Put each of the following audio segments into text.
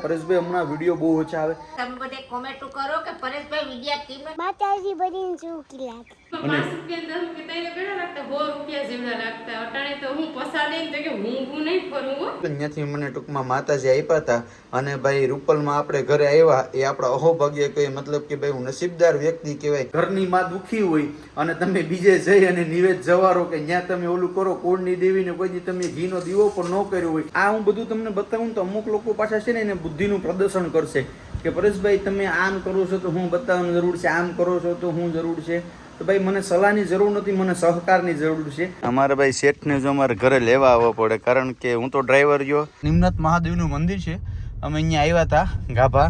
પરેશભાઈ હમણાં વિડીયો બહુ ઓછા આવે. તમે બધે કોમેન્ટ કરો કે પરેશભાઈ વિડિયા કેમ માતાજી બની સુખી લાગે. 5 રૂપિયા 10 રૂપિયા તઈને બેડા લાગતા 100 રૂપિયા જેવડા લાગતા. અટાણે તો હું પસાડે ને તો કે હું નહીં ફરું હો. ત્યાંથી મને ટૂંકમાં માતાજી આપ્યા હતા અને ભાઈ રૂપલમાં આપણે ઘરે આવ્યા એ આપણા અહોભાગ્ય કહીએ, મતલબ કે ભાઈ હું નસીબદાર વ્યક્તિ કહેવાય. ઘરની માં દુખી હોય અને તમે બીજે જઈ અને નિવેદ જવારો કે ત્યાં તમે ઓલું કરો, કોળની દેવીને કોઈ દી તમે ઘીનો દીવો પણ ન કર્યો હોય. આ હું બધું તમને બતાવું તો અમુક લોકો પાછા છે ને એને બુદ્ધિનું પ્રદર્શન કરશે કે પરેશભાઈ તમે આમ કરો છો તો હું બતાવવાની જરૂર છે, આમ કરો છો તો હું જરૂર છે. તો ભાઈ મને સલાહની જરૂર નથી, મને સહકારની જરૂર છે. અમારા ભાઈ શેઠને જો અમારે ઘરે લેવા આવવો પડે, કારણ કે હું તો ડ્રાઈવર ગયો. નિમનાથ મહાદેવનું મંદિર છે, અમે અહીંયા આવ્યા હતા ગાભા.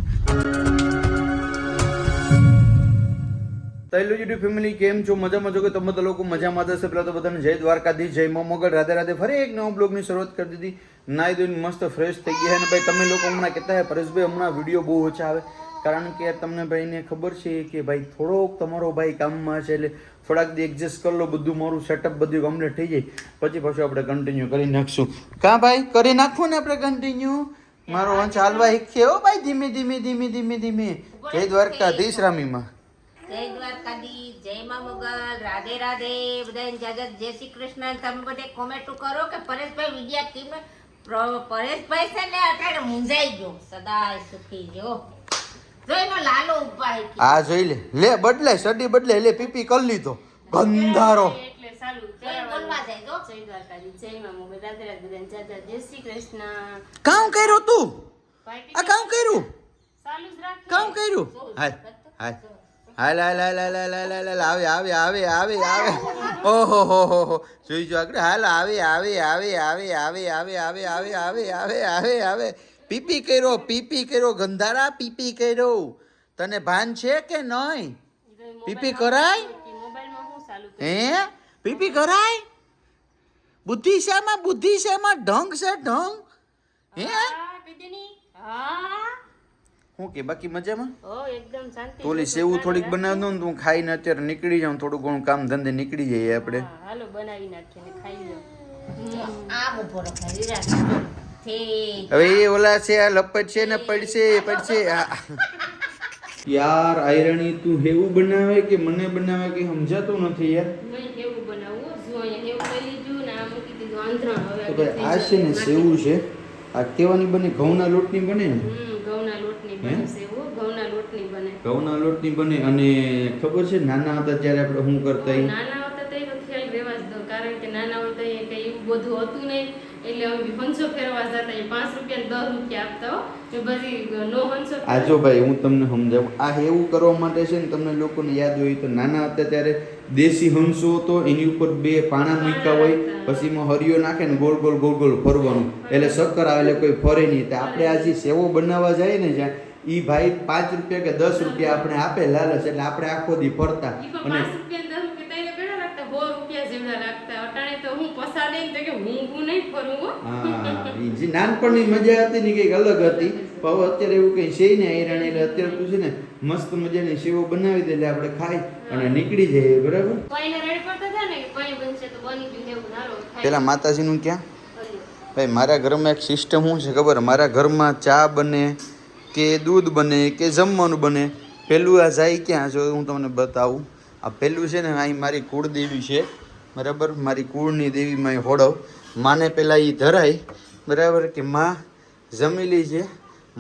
તો યુટ્યુબ ફેમિલી કેમ છો? મજામાં છો કે તમે બધા લોકો મજામાં જશે? પેલા તો બધાને જય દ્વારકાધીશ, જય મોમગઢ, રાધે રાધે. ફરી એક નવા બ્લોગની શરૂઆત કરી દીધી. નાઈ ધોઈને મસ્ત ફ્રેશ થઈ ગયા. અને ભાઈ તમે લોકો હમણાં કહેતા હે પરેશભાઈ હમણાં વિડીયો બહુ ઓછા આવે, કારણ કે તમને ભાઈને ખબર છે કે ભાઈ થોડોક તમારો ભાઈ કામમાં છે, એટલે થોડાક દી એડજસ્ટ કરી લો, બધું મારું સેટઅપ બધું કમ્પ્લીટ થઈ જાય પછી પાછું આપણે કન્ટિન્યુ કરી નાખશું. કાં ભાઈ કરી નાખવું ને આપણે કન્ટિન્યુ? મારો વંશ હાલવા શીખ્યો ભાઈ, ધીમે ધીમે ધીમે ધીમે ધીમે. જય દ્વારકાધીશ રામીમાં. જય દ્વારકાધીશ, જય મા મોગલ, રાધે રાધે. બધાને જગત જય શ્રી કૃષ્ણ. તમે બધે કોમેન્ટ કરો કે પરેશભાઈ વિડિયા કેમ પરેશભાઈ છે ને અત્યારે મૂંઝાઈ ગયો, સદાય સુખી જો. જો એનો લાલો ઉભા હે. આ જોઈ લે, લે બદલે સડી બદલે, લે પીપી કરી લીધો ગંધારો. એટલે સાલું બોલવા જાય જો. જય દ્વારકાધીશ, જય મા મોગલ, રાધે રાધે. બધાને જય શ્રી કૃષ્ણ. કામ કર્યું તું? આ કામ કર્યું? સાલું જ રાખ. કામ કર્યું? હાય હાય હાલ હાલ હાલ હાલ હાલ હાલ હાલ આવે આવે આવે આવે આવે. ઓહો હો હો હો, જોઈ જો આગળ. હાલ આવે આવે આવે આવે આવે આવે આવે આવે આવે આવે આવે આવે. પીપી કર્યો, પીપી કર્યો ગંધારા, પીપી કર્યો. તને ભાન છે કે નહીં? પીપી કરાય? મોબાઈલમાં હું સાલું હે? પીપી કરાય? બુદ્ધિ શેમાં? બુદ્ધિ શેમાં? ઢંગ છે ઢંગ. હે કીધેની? હા હું કે બાકી મજામાં? ઓ એકદમ શાંતિ. ઓલી સેવું થોડીક બનાવી દઉં ને તું ખાઈને અત્યારે નીકળી જાઉં, થોડું ઘણું કામ ધંધે નીકળી જઈએ આપણે. હાલો બનાવી નાખીએ ને ખાઈ લો. આમ ઉભો રખાવી રાખજો. હવે એ ઓલા છે આ લપટ છે ને પડશે પડશે. યાર આયરણી તું હેવું બનાવે કે મને બનાવે કે સમજાતું નથી યાર. નહીં કેવું બનાવવું? જો અહીંયા એવું કરી લીધું ને આ મૂકી દીધું આંધણ. તો હવે ભાઈ આ છે ને સેવું છે, આ કેવાની બને? ઘઉંના લોટની બને ને? ઘઉંના લોટની બને સેવું, ઘઉંના લોટની બને. ઘઉંના લોટની બને. અને ખબર છે નાના હતા ત્યારે આપણે શું કરતા? નાના હતા તો એ ખ્યાલ રહેવા જ દો, કારણ કે નાના હોય તો એ કઈ એવું બધું હતું નહીં, એટલે અમે હંસો ફેરવા જતા, 5 રૂપિયા 10 રૂપિયા આપતા હો. એ બધી નો હંસો. આ જો ભાઈ હું તમને સમજાવું, આ એવું કરવા માટે છે ને, તમને લોકોને યાદ હોય તો નાના હતા ત્યારે દેશી હંસો હતો, એની ઉપર 2 પાણા મૂક્યા હોય, પછી એમાં હરિયો નાખે ને ગોળ ગોળ ગોળ ગોળ ફરવાનું, એટલે શક્કર આવે એટલે કોઈ ફરે નહીં. તો આપણે આ જે સેવો બનાવવા જાય ને જ્યાં, ઈ ભાઈ 5 રૂપિયા કે 10 રૂપિયા આપણે આપે લાલચ, એટલે આપણે આખો દી ફરતા. અને 5 રૂપિયા 10 રૂપિયા તઈને બેડા લાગતા, 100 રૂપિયા જેવડા લાગતા. અટાણે તો હું પસાડે ને તો કે હું નહીં ફરું હો. હા, ઈ જે નાનપણની મજા હતી ને કંઈક અલગ હતી. પણ હવે અત્યારે એવું કંઈ છે ને આયરાણી, એટલે અત્યારે તું છે ને મસ્ત મજાની સેવો બનાવી દે એટલે આપણે ખાઈ અને નીકળી જઈએ. બરાબર? કોઈને રેડ પડતા હતા ને કે કોઈ બનશે તો બની ગયું એવું નારો ખાઈ. પેલા માતાજીનું ક્યાં? ભાઈ મારા ઘરમાં એક સિસ્ટમ શું છે ખબર? મારા ઘરમાં ચા બને કે દૂધ બને કે જમવાનું બને, પેલું આ જાય ક્યાં? જો હું તમને બતાવું. આ પેલું છે ને અહીં મારી કુળદેવી છે, બરાબર? મારી કુળની દેવીમાં હોડવ માને પહેલાં એ ધરાય, બરાબર? કે માં જમેલી છે,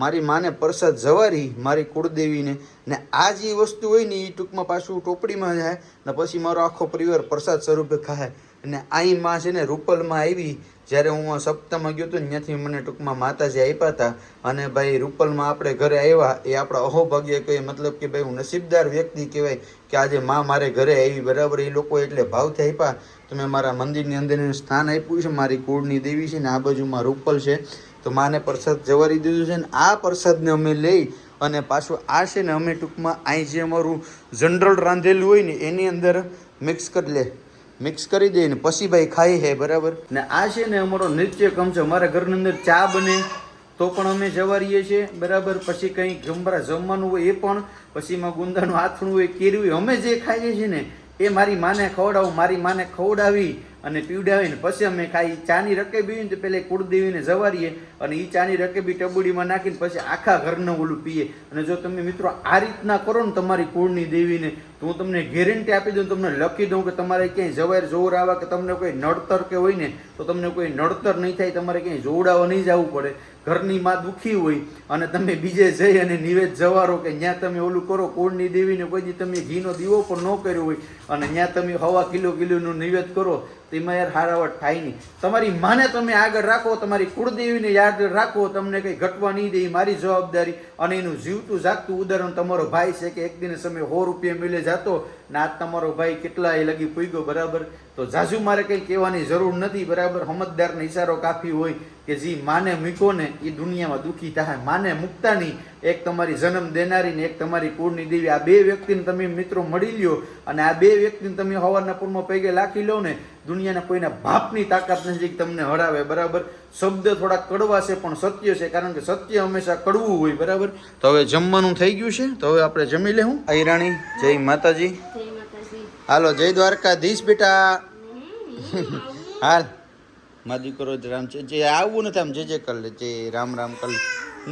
મારી માને પ્રસાદ જવારી મારી કુળદેવીને, ને આ જે વસ્તુ હોય ને એ ટૂંકમાં પાછું ટોપડીમાં જાય ને પછી મારો આખો પરિવાર પ્રસાદ સ્વરૂપે ખાય. અને અહીં માં છે ને રૂપલમાં આવી, જ્યારે હું સપ્તાહમાં ગયો હતો ને ત્યાંથી મને ટૂંકમાં માતાજી આપ્યા હતા. અને ભાઈ રૂપલમાં આપણે ઘરે આવ્યા એ આપણા અહોભાગ્ય કહીએ, મતલબ કે ભાઈ હું નસીબદાર વ્યક્તિ કહેવાય કે આજે માં મારે ઘરે આવી. બરાબર? એ લોકો એટલે ભાવથી આપ્યા. તમે મારા મંદિરની અંદર સ્થાન આપ્યું છે, મારી કુળની દેવી છે ને આ બાજુમાં રૂપલ છે, તો માને પ્રસાદ જવારી દીધું છે. ને આ પ્રસાદને અમે લઈ અને પાછું આ છે ને અમે ટૂંકમાં અહીં જે અમારું જનરલ રાંધેલું હોય ને એની અંદર મિક્સ કરી લે, મિક્સ કરી દઈએ ને પછી ભાઈ ખાઈ હે. બરાબર? ને આ છે ને અમારો નૃત્ય કમ છે. અમારા ઘરની અંદર ચા બને તો પણ અમે જવારીએ છીએ. બરાબર? પછી કંઈ જમવાનું હોય એ પણ, પછી એમાં ગુંદાનું આથણું હોય, કેરી હોય, અમે જે ખાઈએ છીએ ને એ મારી માને ખવડાવું. મારી માને ખવડાવી અને પીવડાવીને પછી અમે ખાઈ. ચાની રકેબી હોય ને તો પેલા કુળદેવીને જવારીએ અને એ ચાની રકેબી ટબુડીમાં નાખીને પછી આખા ઘરનું ઓલું પીએ. અને જો તમે મિત્રો આ રીતના કરો ને તમારી કુળની દેવીને, તો હું તમને ગેરંટી આપી દઉં, તમને લખી દઉં કે તમારે ક્યાંય જવાય જોર આવે કે તમને કોઈ નડતર કે હોય ને તો તમને કોઈ નડતર નહીં થાય, તમારે ક્યાંય જોવડાવવા નહીં જવું પડે. ઘરની માં દુખી હોય અને તમે બીજે જઈ અને નિવેદ જવારો કે ત્યાં તમે ઓલું કરો કુળની દેવીને કોઈ દી તમે ઘીનો દીવો પણ ન કર્યો હોય અને ત્યાં તમે 1.5 કિલોનું નિવેદ કરો તો એમાં યાર હારાવટ થાય નહીં. તમારી માને તમે આગળ રાખો, તમારી કુળદેવીને યાદ રાખો, તમને કંઈ ઘટવા નહીં દે, મારી જવાબદારી. અને એનું જીવતું જાગતું ઉદાહરણ તમારો ભાઈ છે કે એક દિને સમય 100 રૂપિયા મિલે જાતો ને આજ તમારો ભાઈ કેટલા એ લગી પૂગ્યો, બરાબર. તો જાજુ મારે કંઈ કહેવાની જરૂર નથી, બરાબર. સમજદારને ઈશારો કાફી હોય કે જે માને મૂકો ને એ દુનિયામાં દુઃખી થાય. માને મૂકતા નહીં, એક તમારી જન્મ દેનારી ને એક તમારી કુળની દેવી, આ બે વ્યક્તિને તમે મિત્રો મળી લ્યો અને આ બે વ્યક્તિને તમે હવારના પૂરમાં પૈગે લાખી લો ને, દુનિયાના કોઈના બાપની તાકાત નથી કે તમને હરાવે, બરાબર. શબ્દ થોડા કડવા છે પણ સત્ય છે, કારણ કે સત્ય હંમેશા કડવું હોય, બરાબર. તો હવે જમવાનું થઈ ગયું છે, તો હવે આપણે જમી લેવું. આયરાણી જય માતાજી. હાલો જય દ્વારકાધીશ બેટા. હાલ મારા દીકરો જ રામ છે, જે આવવું નથી આમ જે કર લે, જે રામ રામ કર લે.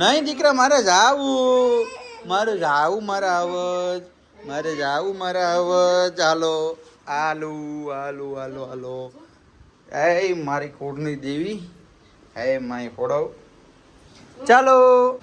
નહીં દીકરા મારે જ આવું, મારે જ આવું, મારા આવજ, મારે જ આવું, મારા આવજ. હાલો આલુ આલુ આલો આલો. એ મારી કોડની દેવી, હે માય ફોડાવ. ચાલો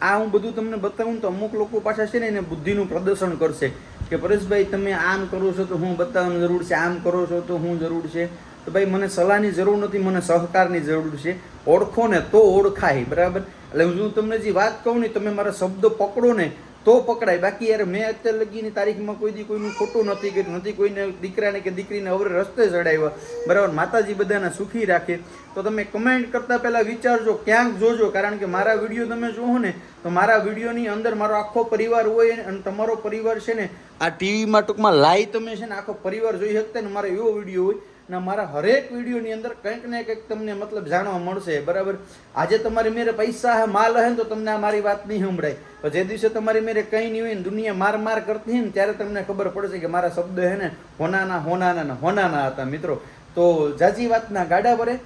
આ હું બધું તમને બતાવું તો અમુક લોકો પાછા છે ને એને બુદ્ધિનું પ્રદર્શન કરશે કે પરેશભાઈ તમે આમ કરો છો તો હું બતાવવાની જરૂર છે, આમ કરો છો તો હું જરૂર છે. તો ભાઈ મને સલાહની જરૂર નથી, મને સહકારની જરૂર છે. ઓળખો ને તો ઓળખાય, બરાબર. એટલે હું તમને જે વાત કહું ને તમે મારા શબ્દો પકડો ને તો પકડાય. બાકી યાર મેં અત્યારે લગીની તારીખમાં કોઈ દી કોઈનું ખોટું નથી કર્યું, નથી કોઈને દીકરાને કે દીકરીને અવરે રસ્તે ચડાવ્યા, બરાબર. માતાજી બધાને સુખી રાખે. તો તમે કમેન્ટ કરતાં પહેલાં વિચારજો, ક્યાંક જોજો, કારણ કે મારા વિડીયો તમે જુઓ ને તો મારા વિડીયોની અંદર મારો આખો પરિવાર હોય અને તમારો પરિવાર છે ને આ ટીવીમાં ટૂંકમાં લાઈવ તમે છે ને આખો પરિવાર જોઈ શકતા ને મારો એવો વિડીયો હોય ને મારા હરેક વિડીયોની અંદર કંઈક ને કંઈક તમને મતલબ જાણવા મળશે, બરાબર. આજે તમારી મેરે પૈસા હે, માલ હે ને તો તમને આ મારી વાત નહીં સંભળાય, પણ જે દિવસે તમારી મેરે કંઈ નહીં હોય ને દુનિયા માર માર કરતી હોય ને ત્યારે તમને ખબર પડશે કે મારા શબ્દ હે ને હોનાના હોનાના હોનાના હતા, મિત્રો. તો જાજી વાતના ગાડા ભરે.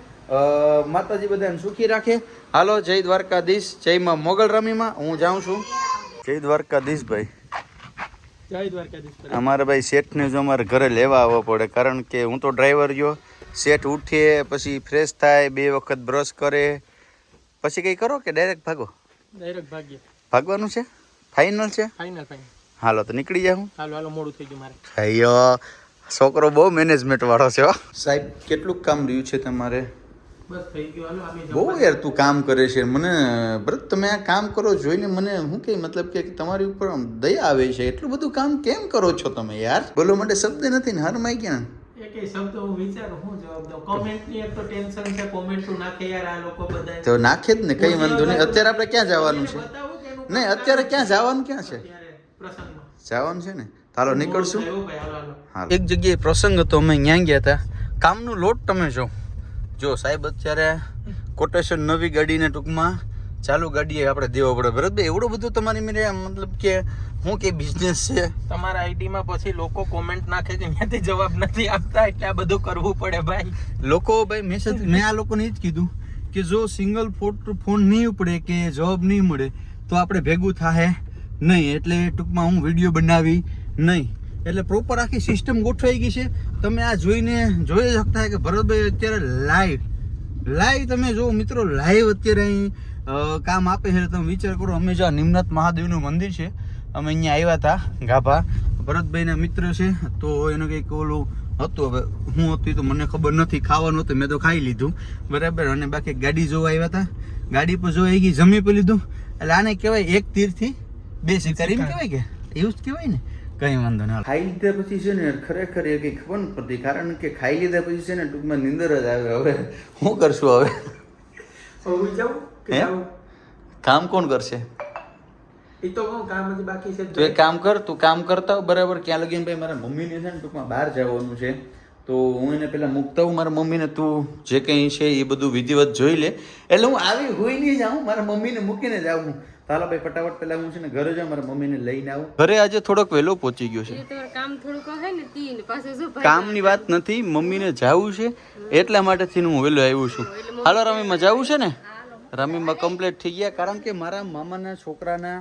માતાજી બધાને સુખી રાખે. હાલો જય દ્વારકાધીશ, જય માં મોગલ રમીમાં હું જાઉં છું. જય દ્વારકાધીશ ભાઈ. જય દ્વારકાધીશ. અમારા ભાઈ શેઠને જો અમારે ઘરે લેવા આવવો પડે, કારણ કે હું તો ડ્રાઈવર ગયો. શેઠ ઉઠીએ પછી ફ્રેશ થાય, 2 વખત બ્રશ કરે, પછી કંઈ કરો કે ડાયરેક્ટ ભાગો? ડાયરેક્ટ ભાગીએ. ભાગવાનું છે? ફાઇનલ છે? Final final. હાલો તો નીકળી જાઉં. હાલો હાલો મોડું થઈ ગયું મારે. અయ్యో છોકરો બહુ મેનેજમેન્ટ વાળો છે હો. સાહેબ કેટલું કામ રહ્યું છે તમારે? બસ થઈ ગયું. હાલો અમે બહુ યાર તું કામ કરે છે. મને ભરત તમે આ કામ કરો જોઈને મને શું કે મતલબ કે તમારી ઉપર આમ દયા આવે છે. એટલું બધું કામ કેમ કરો છો તમે યાર? બોલો માટે શબ્દ નથી ને હરમાઈ ગયા. એક શબ્દ હું વિચારું હું જવાબ દઉં. કોમેન્ટ ની એક તો ટેન્શન છે, કોમેન્ટ નાખે યાર આ લોકો બધા. તો નાખે જ ને, કઈ વાંધો નહીં. અત્યારે આપણે ક્યાં જવાનું છે? નહીં અત્યારે ક્યાં જવાનું, ક્યાં છે પ્રસંગમાં જવાનું છે ને? હાલો નીકળશું. હાલો. એક જગ્યાએ પ્રસંગ હતો, અમે ત્યાં ગયા હતા. કામનું લોટ તમે જો સાહેબ અત્યારે કોટેશન નવી ગાડીને ટૂંકમાં ચાલુ ગાડીએ આપણે દેવો પડે, બરાબર. એવડું બધું તમારી મેરે મતલબ કે શું કે બિઝનેસ છે તમારા આઈડીમાં, પછી લોકો કોમેન્ટ નાખે છે ત્યાંથી જવાબ નથી આપતા, એટલે આ બધું કરવું પડે ભાઈ. લોકો ભાઈ મેં આ લોકોને એ જ કીધું કે જો સિંગલ ફોન નહીં ઉપડે કે જવાબ નહીં મળે તો આપણે ભેગું થાય નહીં. એટલે ટૂંકમાં હું વિડીયો બનાવી નહીં. એટલે પ્રોપર આખી સિસ્ટમ ગોઠવાઈ ગઈ છે. તમે આ જોઈને જોઈ શકતા કે ભરતભાઈ અત્યારે લાઈવ તમે જો મિત્રો, લાઈવ અત્યારે અહીં કામ આપે છે. તમે વિચાર કરો, અમે જો નિમનાથ મહાદેવનું મંદિર છે, અમે અહીંયા આવ્યા હતા ગાભા. ભરતભાઈના મિત્ર છે તો એનું કંઈક ઓલું હતું, હવે હું હતું તો મને ખબર નથી. ખાવાનું હતું મેં તો ખાઈ લીધું, બરાબર. અને બાકી ગાડી જોવા આવ્યા હતા, ગાડી પર જોવા આવી ગઈ, જમી પર લીધું. એટલે આને કહેવાય એક તીરથી 2 શિકાર, એમ કહેવાય કે એવું જ કહેવાય ને. કઈ વાંધો ના. ખાઈ લીધા પછી છે ને ખરેખર એ કંઈ ખબર નથી પડતી, કારણ કે ખાઈ લીધા પછી છે ને ટૂંકમાં નીંદર જ આવે. હવે શું કરશું? હવે કામ કોણ કરશે? એ તો કહું કામ જ બાકી છે. તો એક કામ કર, તું કામ કરતા હો, બરાબર. ક્યાં લગીને ભાઈ મારા મમ્મીને છે ને ટૂંકમાં બહાર જવાનું છે, તો હું એને પહેલાં મૂકતા હું મારા મમ્મીને. તું જે કંઈ છે એ બધું વિધિવત જોઈ લે, એટલે હું આવી હોઈ નહીં જાઉં, મારા મમ્મીને મૂકીને જ આવું. તાલા ભાઈ ફટાફટ પેલા હું છે ને ઘરે જાઉં મારા મમ્મીને લઈને આવું. ઘરે આજે થોડોક વહેલો પહોંચી ગયો છે. એટલે તમારે કામ થોડુંક હોય ને તી ને પાછું શું ભાઈ કામની વાત નથી, મમ્મીને જાવું છે એટલા માટેથી હું વહેલો આવ્યો છું. હાલો રમીમાં જાવું છે ને? રમીમાં કમ્પ્લીટ થઈ ગયા, કારણ કે મારા મામાના છોકરાના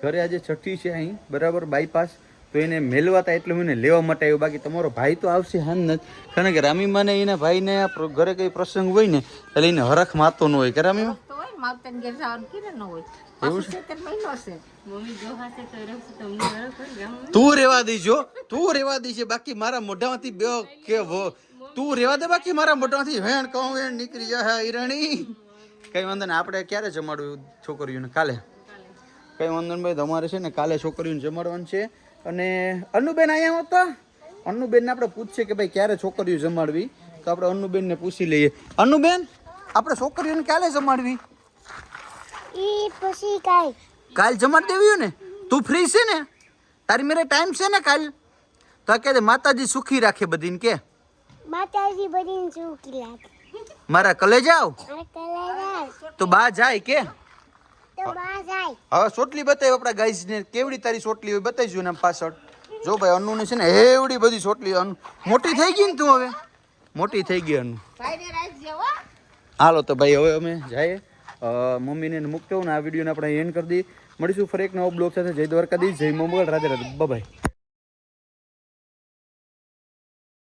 ઘરે આજે છઠ્ઠી છે અહીં બરાબર બાયપાસ, તો એને મેલવા હતા એટલે હું એને લેવા માટે આવ્યો. બાકી તમારો ભાઈ તો આવશે હાન નથી, કારણ કે રામીમાં ને એના ભાઈને ઘરે કઈ પ્રસંગ હોય ને એટલે એને હરખ માતો ન હોય કે રામીમાં તો હોય માવતર ઘેર જવાનું કીધું ન હોય. એવું પાછું 17 મહિનો છે. મમ્મી જો હાથે તો રમશે તમને બરાબર કરી ગામ તું રેવા દીજો, તું રેવા દીજે, બાકી મારા મોઢામાંથી બે કે તું રેવા દે, બાકી મારા મોઢામાંથી વેણ કહું વેણ નીકળી જાય ઈરણી. કઈ વાંધો ને, આપણે ક્યારે જમાડવું છોકરીઓને? કાલે. કઈ વાંધો ને ભાઈ, તમારે છે ને કાલે છોકરીઓને જમાડવાનું છે. અને અન્નુબેન અહીંયા હોત તો અન્નુબેનને આપણે પૂછીએ કે ભાઈ ક્યારે છોકરીઓ જમાડવી, તો આપણે અન્નુબેનને પૂછી લઈએ. અન્નુબેન, આપણે છોકરીઓને ક્યારે જમાડવી? ઈ પછી કાંઈ કાલ જમાડી દેવી ને? તું ફ્રી છે ને? તારી મેરે ટાઈમ છે ને કાલ? તો કે માતાજી સુખી રાખે બધીને કે માતાજી બનીને સુખી લાગે. મારા કલે જાવ અને કલાકાર તો બા જાય કે તો બા જાય. હવે સોટલી બતાવી આપણા ગાઈસ ને, કેવડી તારી સોટલી હોય બતાવીજો ને પાછળ. જો ભાઈ અન્નુને છે ને એવડી બધી સોટલી, મોટી થઈ ગઈ ને તું, હવે મોટી થઈ ગઈ અન્નુ. ભાઈને રાખજે હો. હાલો તો ભાઈ હવે અમે જઈએ, મમ્મીને મૂકતો ને આ વિડીયોને આપણે એન્ડ કરી દઈએ. મળીશું ફરી એક નવો બ્લોગ સાથે. જય દ્વારકાધીશ, જય મોગલ, રાધે રાધે, બાય.